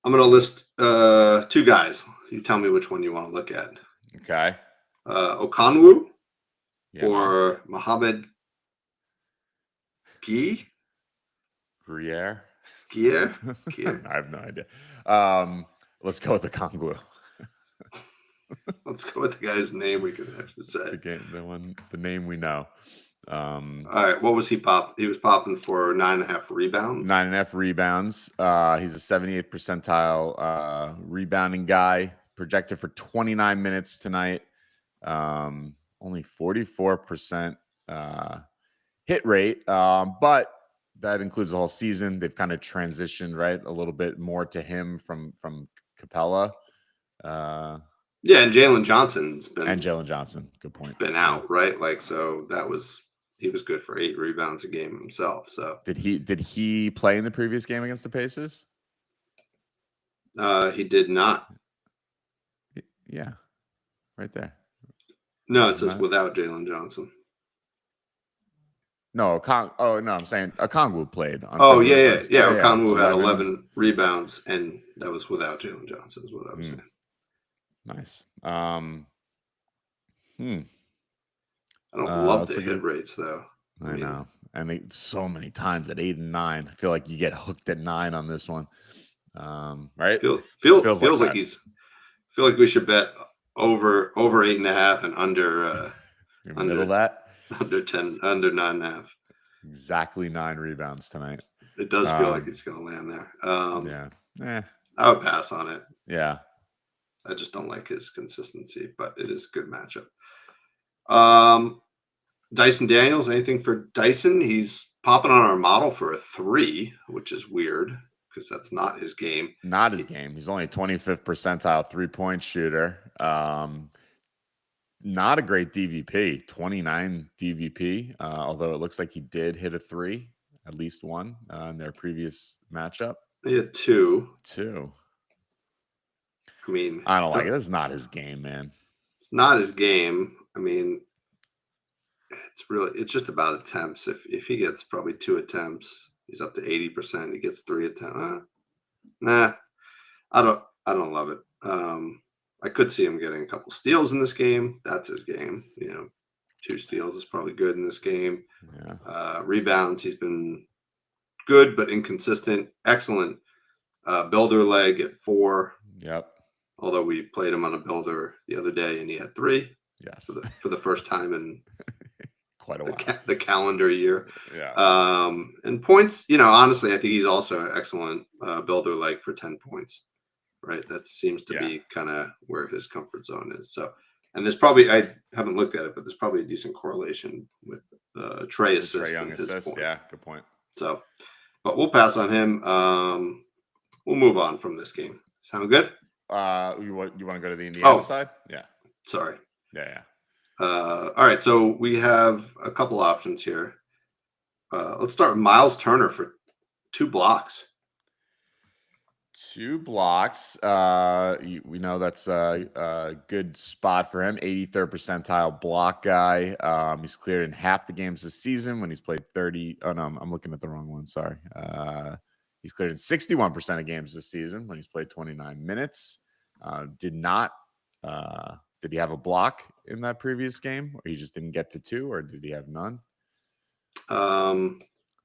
I'm going to list 2 guys. You tell me which one you want to look at. Okay. Okongwu or Mohamed Gruyere? Gier? I have no idea. Let's go with Okongwu. Let's go with the guy's name we can actually say. The name we know. All right. What was he pop? He was popping for 9.5 rebounds. 9.5 rebounds. He's a 78th percentile rebounding guy. Projected for 29 minutes tonight. Only 44% hit rate. But that includes the whole season. They've kind of transitioned, right, a little bit more to him from Capella. Yeah, and Jalen Johnson's been good point. Been out, right? Like, so he was good for 8 rebounds a game himself. So did he play in the previous game against the Pacers? He did not. Yeah, right there. No, it says without Jalen Johnson. No, I'm saying Okongwu played. Yeah. Okongwu had 11 rebounds, and that was without Jalen Johnson, is what I was saying. Nice. I don't love the hit rates, though. I know. And so many times at 8 and 9. I feel like you get hooked at 9 on this one. Right? Feels like feel like we should bet over 8.5 and under middle that. Under 10, under 9.5. Exactly 9 rebounds tonight. It does feel like he's going to land there. I would pass on it. Yeah. I just don't like his consistency, but it is a good matchup. Dyson Daniels, anything for Dyson? He's popping on our model for a 3, which is weird because that's not his game. Not his game. He's only 25th percentile 3-point shooter. Not a great DVP, 29 DVP, although it looks like he did hit a 3, at least one, in their previous matchup. He had 2. I mean, I don't like it. That's not his game, man. It's not his game. I mean, it's just about attempts. If he gets probably 2 attempts, he's up to 80%. He gets 3 attempts. Nah, I don't love it. I could see him getting a couple steals in this game. That's his game. 2 steals is probably good in this game. Yeah. Rebounds, he's been good but inconsistent. Excellent builder leg at 4. Yep. Although we played him on a builder the other day and he had 3. Yes. For the first time in quite a while. The calendar year. Yeah. And points, honestly, I think he's also an excellent builder leg for 10 points. Right. That seems to be kind of where his comfort zone is. So, and there's probably, I haven't looked at it, but there's probably a decent correlation with Trae assists. Trae Young assists. Yeah, good point. So, but we'll pass on him. We'll move on from this game. Sound good? You want to go to the Indiana side? Yeah. Sorry. Yeah. All right. So we have a couple options here. Let's start with Miles Turner for 2 blocks. 2 blocks. We know that's a good spot for him. 83rd percentile block guy. He's cleared in half the games this season when he's played 30. Oh, no, I'm looking at the wrong one. Sorry. He's cleared in 61% of games this season when he's played 29 minutes. Did he have a block in that previous game, or he just didn't get to 2, or did he have none?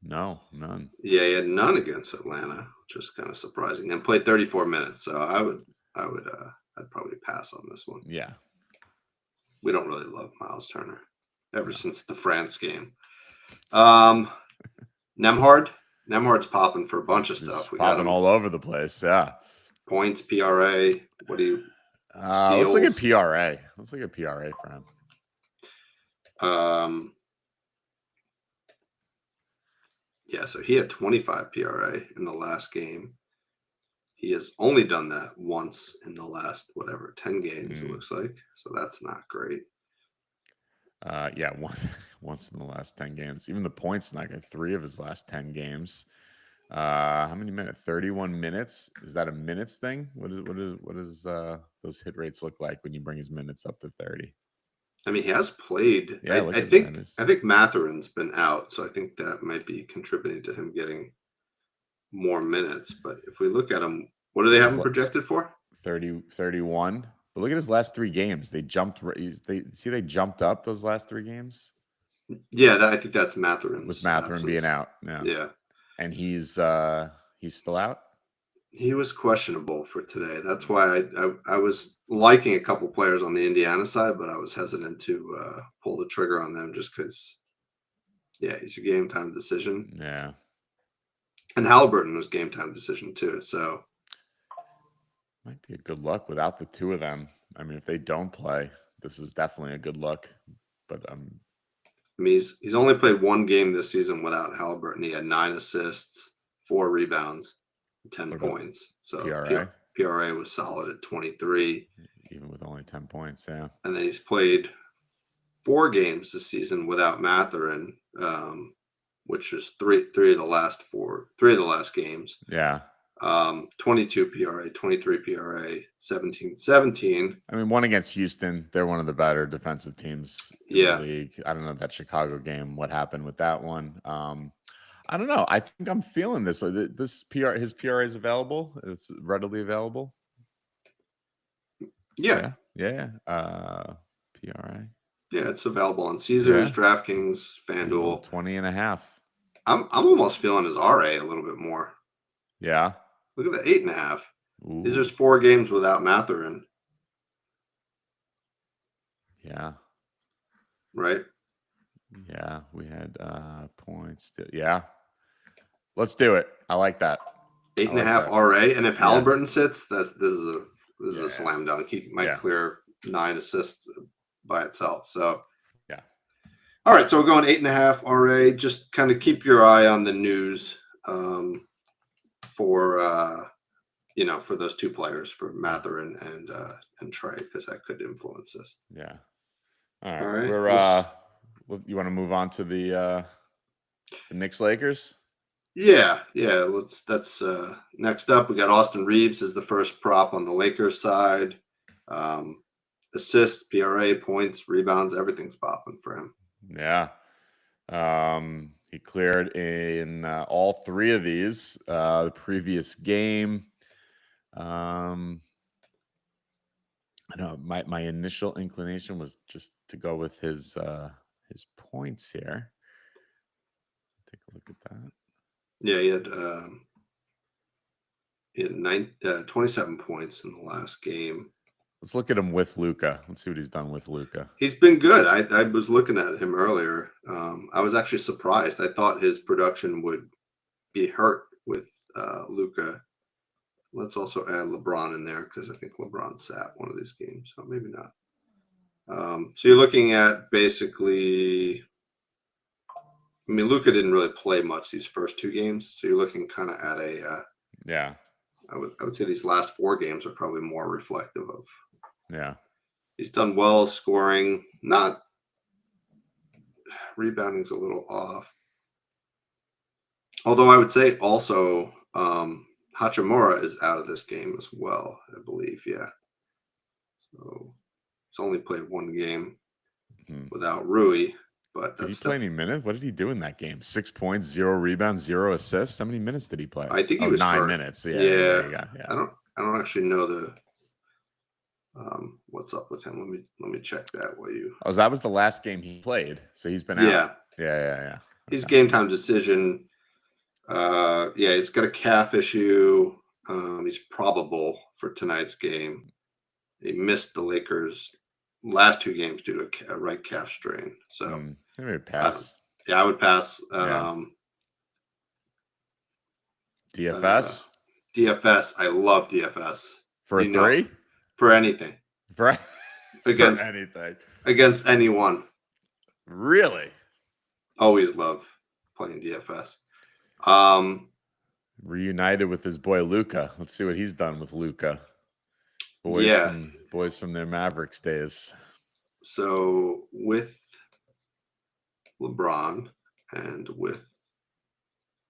No, none. Yeah, he had none against Atlanta, which is kind of surprising, and played 34 minutes. So I'd probably pass on this one. Yeah. We don't really love Miles Turner ever since the France game. Nemhard's popping for a bunch of stuff. We got him all over the place. Yeah. Points, PRA. What do you? Let's look at PRA. Let's look at PRA for him. Yeah, so he had 25 PRA in the last game. He has only done that once in the last 10 games. It looks like. So that's not great. Yeah, once in the last 10 games. Even the points not good. 3 of his last 10 games. How many minutes? 31 minutes. Is that a minutes thing? What is those hit rates look like when you bring his minutes up to 30? I mean, he has played. Yeah, I think Matherin's been out, so I think that might be contributing to him getting more minutes. But if we look at him, what do they have him projected for? 31. But look at his last 3 games. They jumped. They jumped up those last 3 games. Yeah, I think that's Matherin. With Matherin being out. Yeah. And he's still out. He was questionable for today. That's why I was liking a couple players on the Indiana side, but I was hesitant to pull the trigger on them just because, yeah, he's a game time decision. Yeah. And Halliburton was game time decision too. So might be a good look without the 2 of them. I mean, if they don't play, this is definitely a good look. But I mean, he's only played 1 game this season without Halliburton. He had 9 assists, 4 rebounds, 10 points. So PRA was solid at 23. Even with only 10 points, yeah. And then he's played 4 games this season without Matherin, which is three of the last games. Yeah. 22 PRA, 23 PRA, 17. I mean, 1 against Houston. They're one of the better defensive teams in the league. I don't know that Chicago game, what happened with that one. I don't know. I think I'm feeling this. His PRA is available. It's readily available. Yeah. PRA. Yeah, it's available on Caesars, DraftKings, FanDuel. 20.5. I'm almost feeling his RA a little bit more. Yeah. Look at the 8.5. These are 4 games without Matherin. Yeah. Right. Yeah, we had points. Yeah. Let's do it. I like that. 8.5 RA. And if Halliburton sits, this is a slam dunk. He might clear 9 assists by itself. So yeah. All right. So we're going 8.5 RA. Just kind of keep your eye on the news for those 2 players, for Matherin and Trey, because that could influence this. Yeah. All right. You want to move on to the Knicks Lakers? Yeah. That's next up. We got Austin Reeves as the first prop on the Lakers side. Assists, PRA, points, rebounds, everything's popping for him. Yeah. He cleared in all 3 of these the previous game. I know my initial inclination was just to go with his points here. Take a look at that. Yeah, he had 27 points in the last game. Let's look at him with Luka. Let's see what he's done with Luka. He's been good. I was looking at him earlier. I was actually surprised. I thought his production would be hurt with Luka. Let's also add LeBron in there because I think LeBron sat one of these games, so maybe not. So you're looking at basically, I mean, Luka didn't really play much these first 2 games, so you're looking kind of at a I would say these last 4 games are probably more reflective of. Yeah, he's done well scoring. Not rebounding's a little off. Although I would say also Hachimura is out of this game as well, I believe. Yeah. So he's only played one game Hmm. without Rui, but Did he that's play any minutes? What did he do in that game? 6 points, 0 rebounds, 0 assists. How many minutes did he play? I think he Oh, was 9 hurt. minutes. Yeah, there Yeah. you go. Yeah. I don't actually know the what's up with him. Let me check that while you. Oh, that was the last game he played. So he's been out. Yeah. Yeah. His Okay. game time decision. Yeah, he's got a calf issue. He's probable for tonight's game. He missed the Lakers' last 2 games due to a right calf strain. So Maybe a pass. yeah, I would pass. DFS? DFS. I love DFS. For a 3? For anything. For Against anything. Against anyone. Really? Always love playing DFS. Reunited with his boy Luka. Let's see what he's done with Luka. Boys from their Mavericks days. So with LeBron and with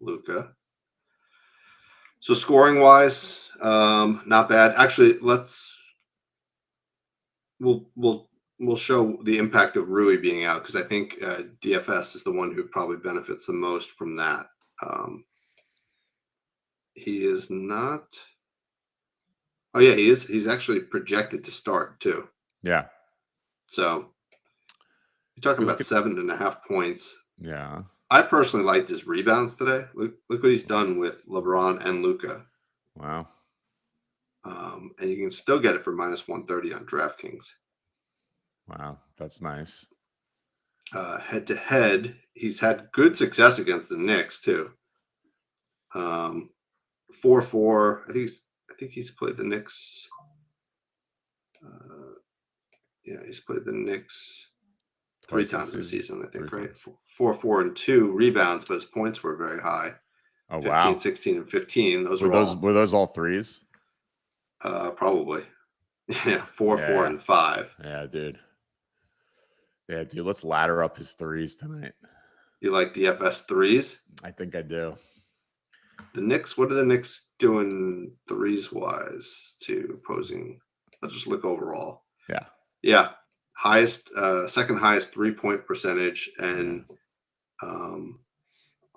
Luka. So scoring wise, not bad. Actually, we'll show the impact of Rui being out because I think DFS is the one who probably benefits the most from that. He is not. Oh yeah, he is. He's actually projected to start too. Yeah. So you're talking about 7.5 points. Yeah. I personally liked his rebounds today. Look what he's done with LeBron and Luka. Wow. And you can still get it for -130 on DraftKings. Wow, that's nice. Head to head, he's had good success against the Knicks too. 4-4. I think he's played the Knicks. Yeah, he's played the Knicks 3 times this season, I think, right? 4-4 and 2 rebounds, but his points were very high. Oh, 15, wow. 16, and 15. Were those all threes? Probably. Yeah, 4 and 5. Yeah, dude. Let's ladder up his threes tonight. You like DFS threes? I think I do. The Knicks, what are the Knicks doing threes wise to opposing? Let's just look overall. Yeah. Highest, second highest 3-point percentage and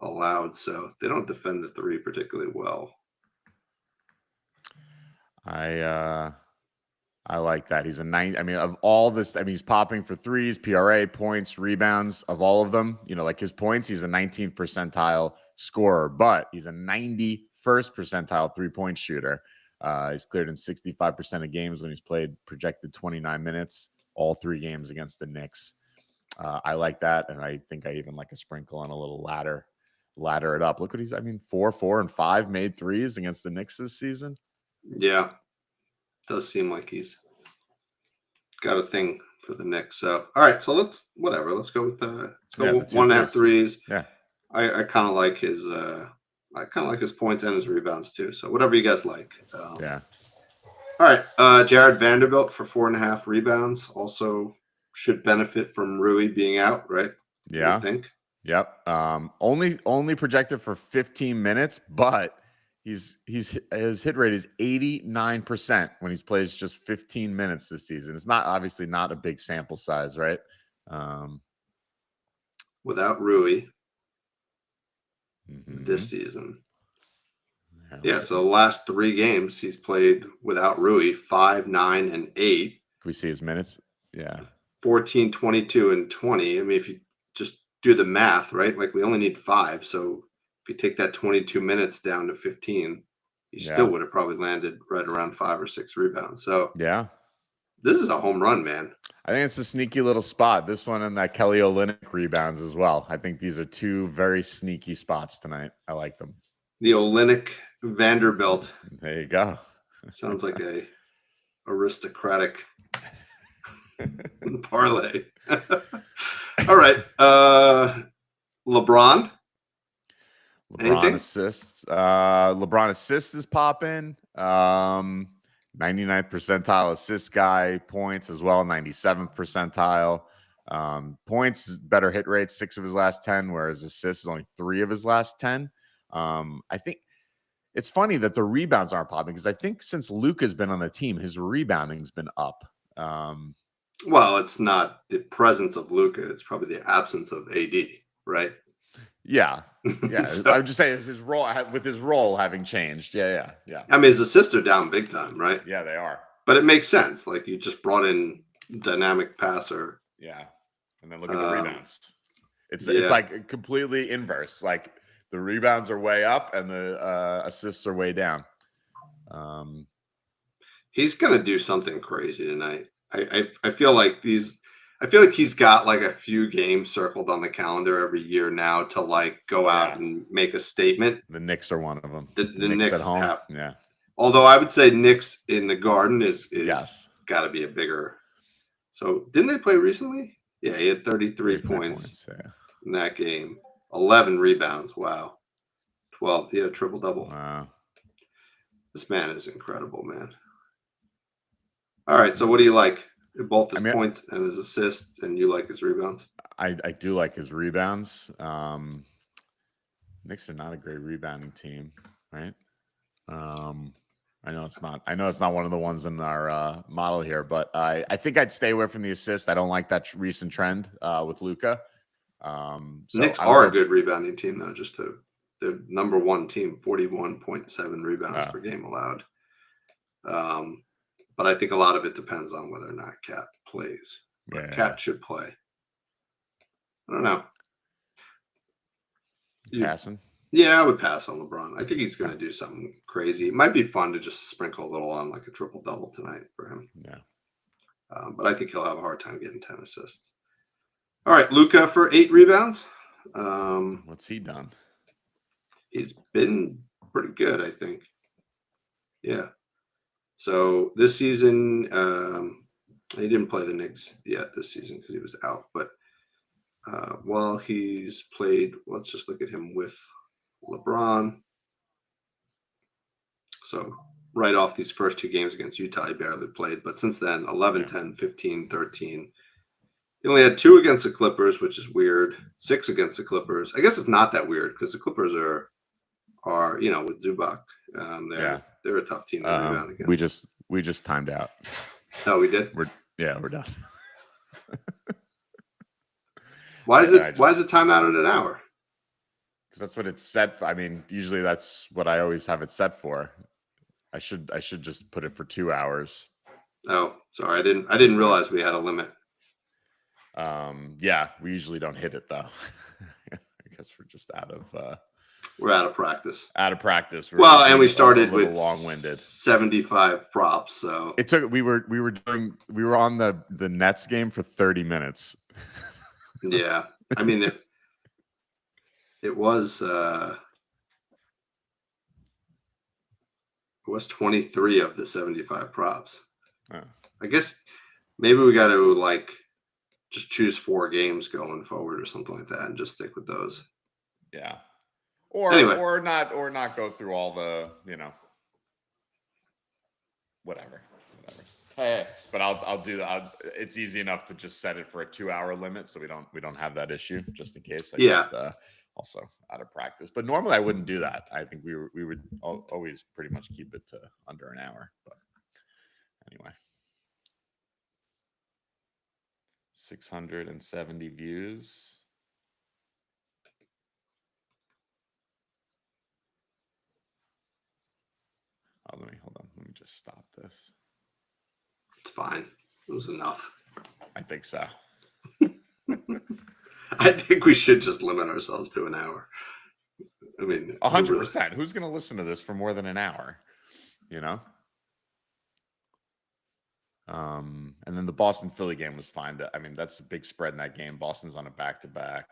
allowed. So they don't defend the 3 particularly well. I like that. He's a 9. I mean, of all this, he's popping for threes, PRA, points, rebounds, of all of them. Like his points, he's a 19th percentile scorer, but he's a 91st percentile 3-point shooter. He's cleared in 65% of games when he's played projected 29 minutes, all 3 games against the Knicks. I like that, and I think I even like a sprinkle on a little ladder it up. Look what he's, 4, 4, and 5 made threes against the Knicks this season. Yeah. Does seem like he's got a thing for the Knicks. So, all right. So let's go with 1.5 threes. Yeah. I kind of like his points and his rebounds too. So whatever you guys like. Yeah. All right. Jared Vanderbilt for 4.5 rebounds also should benefit from Rui being out, right? Yeah. I think. Yep. Only projected for 15 minutes, but his hit rate is 89% when he's plays just 15 minutes this season. It's obviously not a big sample size, right? Without Rui this season. Yeah, so the last 3 games he's played without Rui, 5, 9, and 8. Can we see his minutes? Yeah. 14, 22, and 20. If you just do the math, right? Like we only need 5. So if you take that 22 minutes down to 15, he still would have probably landed right around 5 or 6 rebounds. So yeah, this is a home run, man. I think it's a sneaky little spot. This one and that Kelly Olynyk rebounds as well. I think these are 2 very sneaky spots tonight. I like them. The Olynyk Vanderbilt. There you go. Sounds like a aristocratic parlay. All right. LeBron assists. LeBron assists is popping. 99th percentile assist guy. Points as well, 97th percentile. Points, better hit rate, 6 of his last 10, whereas assists is only 3 of his last 10. I think it's funny that the rebounds aren't popping because I think since Luka's been on the team, his rebounding's been up. Well, it's not the presence of Luka; it's probably the absence of AD, right? Yeah, yeah. So, I would just say his role with his role having changed. Yeah. I mean, his assists are down big time, right? Yeah, they are. But it makes sense. Like you just brought in dynamic passer. Yeah, and then look at the rebounds. It's yeah. like completely inverse. Like the rebounds are way up and the assists are way down. He's gonna do something crazy tonight. I feel like he's got like a few games circled on the calendar every year now to like go out and make a statement. The Knicks are one of them. The Knicks at home. have, yeah. Although I would say Knicks in the Garden is yes. got to be a bigger. So didn't they play recently? Yeah, he had 33 points in that game. 11 rebounds. Wow. 12. He had a triple double. Wow. This man is incredible, man. All right. So what do you like? Both his points and his assists, and you like his rebounds? I do like his rebounds. Knicks are not a great rebounding team, right? I know it's not. I know it's not one of the ones in our model here, but I think I'd stay away from the assist. I don't like that recent trend with Luka. So Knicks are a good rebounding team, though. Just the number one team, 41.7 rebounds per game allowed. But I think a lot of it depends on whether or not Cat plays. Cat should play. I don't know. Passing? Yeah, I would pass on LeBron. I think he's going to do something crazy. It might be fun to just sprinkle a little on like a triple-double tonight for him. Yeah. But I think he'll have a hard time getting 10 assists. All right, Luka for 8 rebounds. What's he done? He's been pretty good, I think. Yeah. So this season, he didn't play the Knicks yet this season because he was out. But while he's played, let's just look at him with LeBron. So right off these first 2 games against Utah, he barely played. But since then, 11, 10, 15, 13. He only had 2 against the Clippers, which is weird. 6 against the Clippers. I guess it's not that weird because the Clippers are with Zubac. They're a tough team to rebound against. We just timed out. Oh, we did? We're done. Why is it time out at an hour? Because that's what it's set for. I mean, usually that's what I always have it set for. I should just put it for 2 hours. Oh, sorry. I didn't realize we had a limit. Yeah, we usually don't hit it though. I guess we're just we're out of practice. And we started with long-winded 75 props. So it took. We were on the Nets game for 30 minutes. Yeah, I mean it was 23 of the 75 props. Oh. I guess maybe we got to like just choose 4 games going forward or something like that and just stick with those. Yeah. Or not go through all the, whatever. Hey, but I'll do that. It's easy enough to just set it for a 2-hour limit, so we don't have that issue, just in case. Also out of practice, but normally I wouldn't do that. I think we would always pretty much keep it to under an hour. But anyway, 670 views. Oh, hold on. Let me just stop this. It's fine. It was enough. I think so. I think we should just limit ourselves to an hour. I mean, 100%. Who's going to listen to this for more than an hour? And then the Boston Philly game was fine. I mean, that's a big spread in that game. Boston's on a back-to-back.